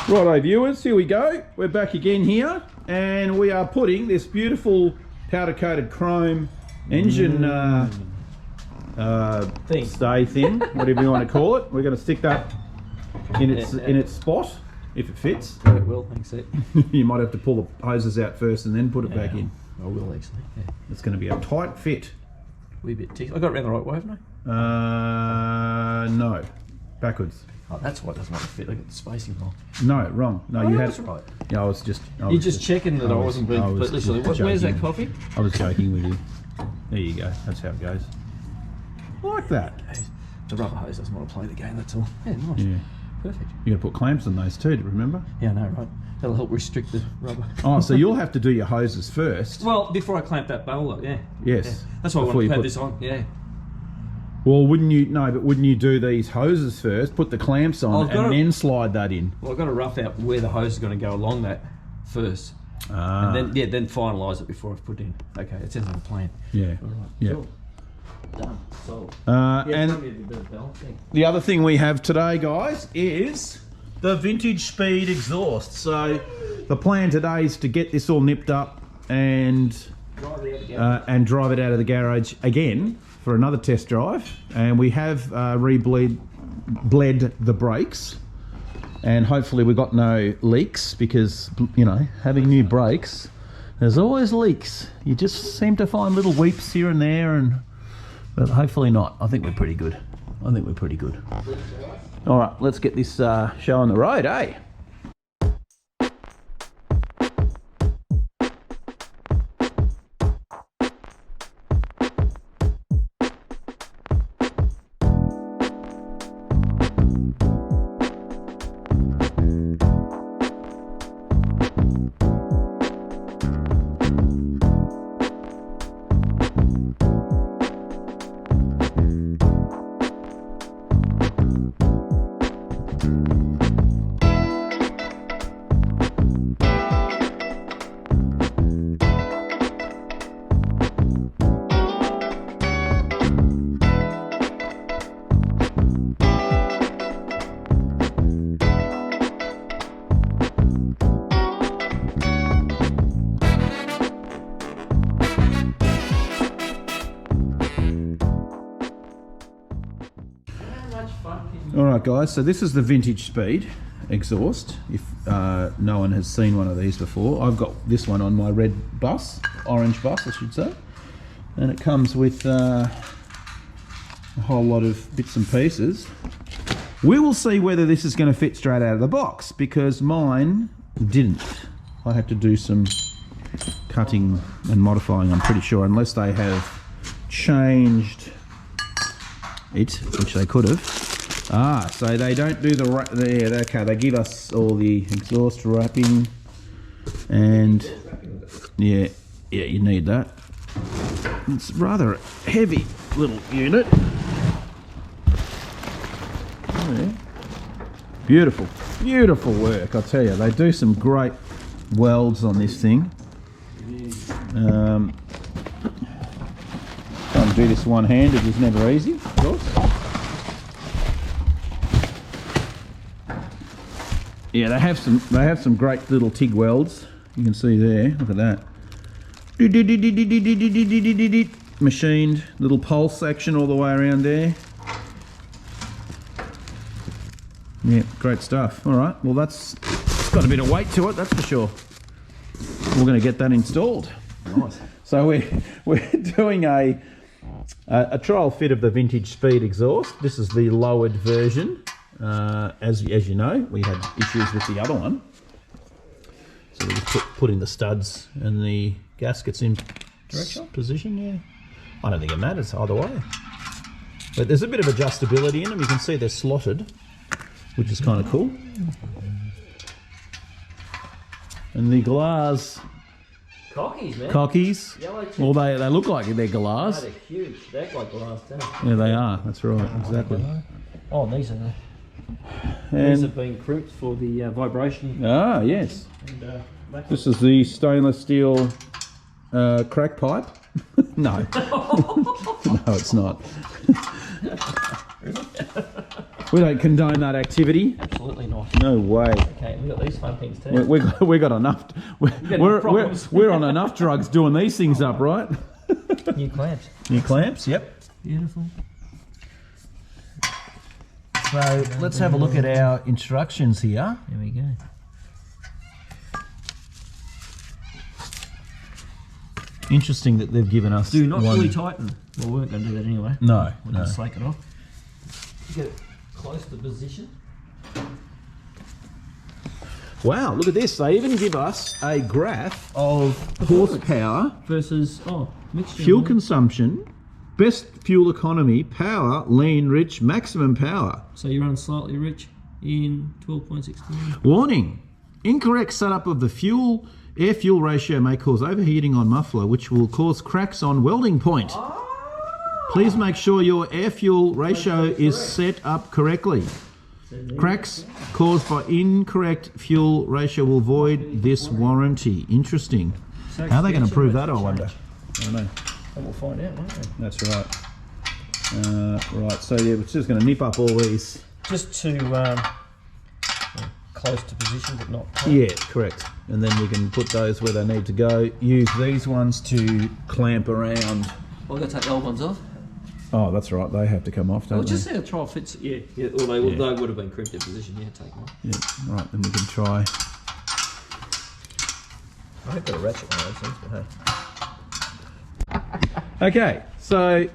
Righto viewers, here we go. We're back again here, and we are putting this beautiful powder coated chrome engine stay thing, whatever you want to call it. We're going to stick that in its spot if it fits. Yeah, it will, thanks. You might have to pull the hoses out first and then put it back in. I will actually. Yeah. It's going to be a tight fit. Wee bit tick. I got it around the right way, haven't I? No, backwards. Oh, that's why it doesn't want to fit. I got the spacing wrong. No, wrong. No, you had. That's right. Yeah, I was just. You're just checking that I wasn't being completely silly. Where's that coffee? I was joking with you. There you go. That's how it goes. Like that. The rubber hose doesn't want to play the game. That's all. Yeah, nice. Yeah. Perfect. You got to put clamps on those too. Do you remember? Yeah, I know, right? That'll help restrict the rubber. Oh, so you'll have to do your hoses first. Well, before I clamp that bowler, yeah. Yes. Yeah. That's why I want to put this on. Yeah. Well, wouldn't you do these hoses first, put the clamps on, and then slide that in? Well, I've got to rough out where the hose is going to go along that first. And then finalise it before I put it in. Okay, it says on the plan. Yeah. All right. Yeah. Cool. Done. Sold. And the other thing we have today, guys, is the vintage speed exhaust. So the plan today is to get this all nipped up and drive it out of the garage again for another test drive. And we have bled the brakes, and hopefully we've got no leaks, because, you know, having new brakes, there's always leaks. You just seem to find little weeps here and there, but hopefully not. I think we're pretty good. All right, let's get this show on the road, eh? Alright guys, so this is the vintage speed exhaust. If no one has seen one of these before, I've got this one on my red bus, orange bus I should say, and it comes with a whole lot of bits and pieces. We will see whether this is going to fit straight out of the box, because mine didn't. I had to do some cutting and modifying, I'm pretty sure, unless they have changed it, which they could have. So they don't do okay, they give us all the exhaust wrapping, and yeah, you need that. It's rather a heavy little unit. Oh, yeah. Beautiful work, I tell you. They do some great welds on this thing. Trying to do this one-handed is never easy, of course. Yeah, they have some great little TIG welds. You can see there. Look at that. Machined little pulse action all the way around there. Yeah, great stuff. All right. Well, it's got a bit of weight to it, that's for sure. We're going to get that installed. Nice. So we're doing a trial fit of the vintage speed exhaust. This is the lowered version. As you know, we had issues with the other one, so we just put in the studs and the gaskets in position. Yeah, I don't think it matters either way, but there's a bit of adjustability in them. You can see they're slotted, which is kind of cool. And the glass cockies, man. Cockies. Well, they look like they're glass. No, they're huge. They act like glass too. Yeah, they are. That's right. Exactly. Oh, these have been crimped for the vibration. Ah, yes. And, this is the stainless steel crack pipe. No. No, it's not. We don't condone that activity. Absolutely not. No way. Okay, we've got these fun things too. We got enough. We're on enough drugs doing these things up, right? New clamps. New clamps. Yep. Beautiful. So let's have a look at our instructions here. There we go. Interesting that they've given us. Do not fully tighten. Well, we weren't going to do that anyway. No. We'll just slake it off. Get it close to position. Wow, look at this. They even give us a graph of horsepower versus mixture. Fuel consumption, best fuel economy, power, lean, rich, maximum power. So you run slightly rich in 12.6. Warning, incorrect setup of the air-fuel ratio may cause overheating on muffler, which will cause cracks on welding point. Please make sure your air-fuel ratio is set up correctly. Cracks caused by incorrect fuel ratio will void this warranty. Interesting. How are they going to prove that, I wonder? I don't know. And we'll find out, won't we? That's right. Right, so yeah, we're just going to nip up all these. Just to close to position, but not tight. Yeah, correct. And then we can put those where they need to go. Use these ones to clamp around. Well, I've got to take the old ones off. Oh, that's right. They have to come off, don't Well, they? just see how trial fits. Yeah. Or they would have been crimped in position. Yeah, take them off. Yeah, right. Then we can try. I have got a ratchet one of those things, but hey. Okay, so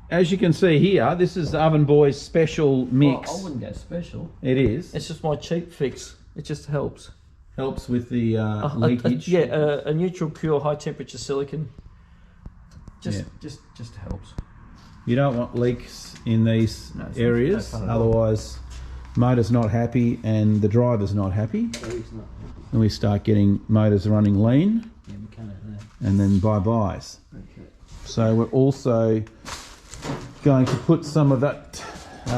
as you can see here, this is Oven Boy's special mix. Well, I wouldn't go special. It is. It's just my cheap fix. It just helps. Helps with the leakage. A neutral cure, high temperature silicon. Just helps. You don't want leaks in these areas, no fun at all. otherwise motor's not happy and the driver's not happy. And we start getting motors running lean. Yeah, we can't have that. And then bye-byes. Okay. So we're also going to put some of that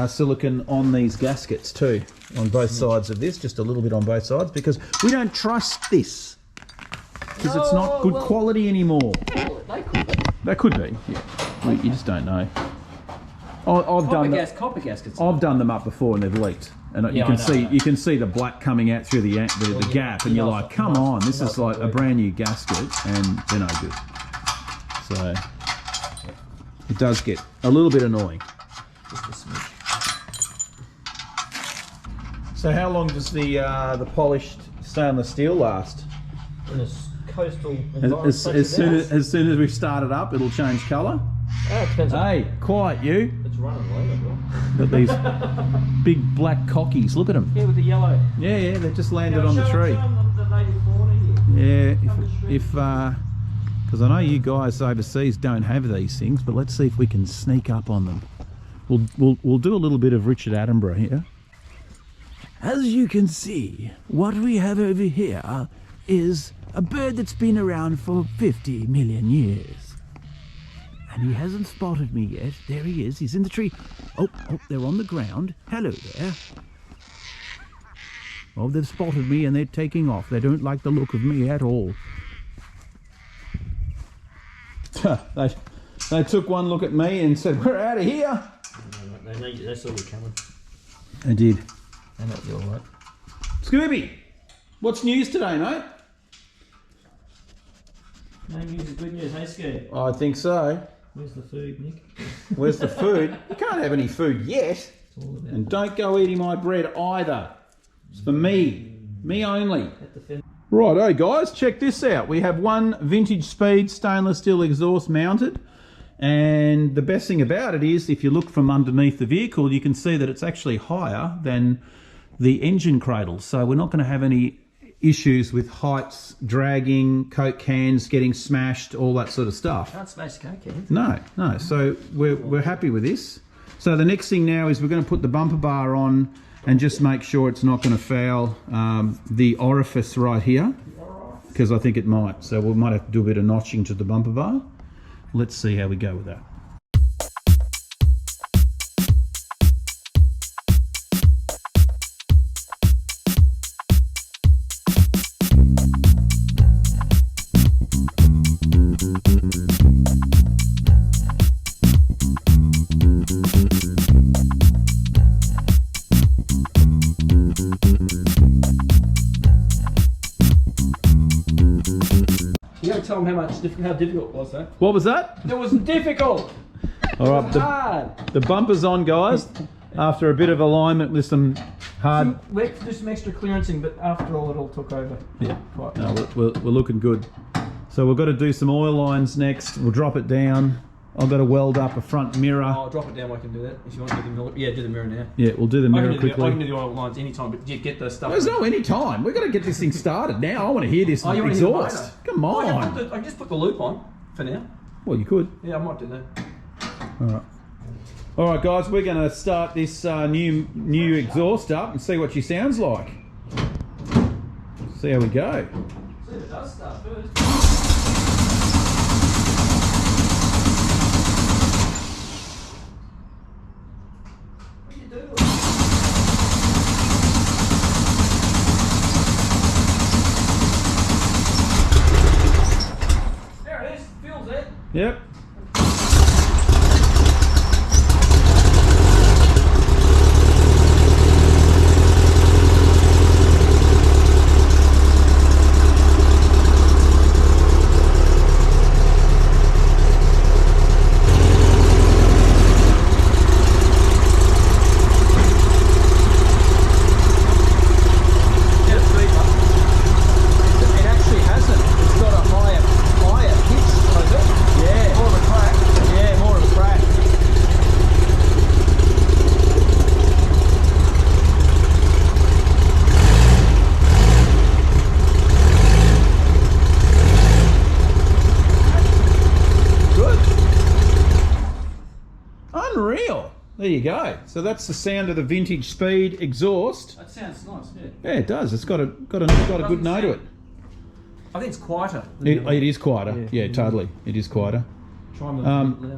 silicon on these gaskets too, on both sides of this, just a little bit on both sides, because we don't trust this. Because it's not good quality anymore. Well, they could be. They could be, yeah. Well, you just don't know. Copper gaskets. I've done them up before and they've leaked, and you can see the black coming out through the gap, and you're like, come on, this is like a brand new gasket, and they're no good. So it does get a little bit annoying. Just a smidge. So how long does the polished stainless steel last? In this coastal environment. As soon as we start it up, it'll change colour. Oh, it depends. Hey, quiet you! It's running low as well. Got these big black cockies. Look at them. Yeah, with the yellow. Yeah, they just landed on the tree. Yeah, because I know you guys overseas don't have these things, but let's see if we can sneak up on them. We'll do a little bit of Richard Attenborough here. As you can see, what we have over here is a bird that's been around for 50 million years. And he hasn't spotted me yet. There he is. He's in the tree. Oh, they're on the ground. Hello there. Oh, they've spotted me and they're taking off. They don't like the look of me at all. They took one look at me and said, we're out of here. They saw you coming. They did. They know you're all right. Scooby, what's news today, mate? No news is good news, hey Scoot? I think so. Where's the food, Nick? Where's the food? You can't have any food yet. It's all about And don't go eating my bread either. It's for me. Me only. Righto guys, check this out. We have one vintage speed stainless steel exhaust mounted. And the best thing about it is, if you look from underneath the vehicle, you can see that it's actually higher than the engine cradle. So we're not going to have any issues with heights, dragging, Coke cans getting smashed, all that sort of stuff. Can't smash Coke cans. No. So we're happy with this. So the next thing now is we're going to put the bumper bar on and just make sure it's not going to foul the orifice right here, because I think it might. So we might have to do a bit of notching to the bumper bar. Let's see how we go with that. tell them how difficult was that. What was that? It was difficult. All right, Hard. the bumper's on, guys. After a bit of alignment with some hard... Let's do some extra clearancing, but after all, it all took over. Yeah, Quite no, we're looking good. So we've got to do some oil lines next. We'll drop it down. I've got to weld up a front mirror. I'll drop it down. I can do that if you want to do the mirror. Yeah, do the mirror now. Yeah, we'll do the mirror quickly. I can do the oil lines anytime, but get the stuff. There's no any time. We've got to get this thing started now. I want to hear this Oh, you want to hear the exhaust. motor? Come Oh, I on. can just put the loop on for now. Well, you could. Yeah, I might do that. All right. All right, guys. We're going to start this new exhaust up and see what she sounds like. See how we go. See if it does start first. There it is. Feels it. Yep. Unreal. There you go. So that's the sound of the vintage speed exhaust. That sounds nice, yeah. Yeah, it does. It's got a good note to it. I think it's quieter. It is quieter. Yeah, totally. It is quieter.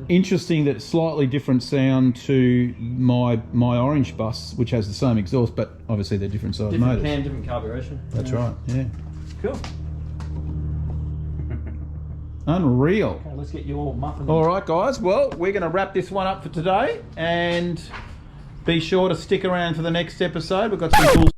Interesting that slightly different sound to my orange bus, which has the same exhaust, but obviously they're different size Different motors. cam, different carburation. That's right. Yeah. Cool. Unreal. Okay, let's get your muffin. All right, guys. Well, we're going to wrap this one up for today, and be sure to stick around for the next episode. We've got some cool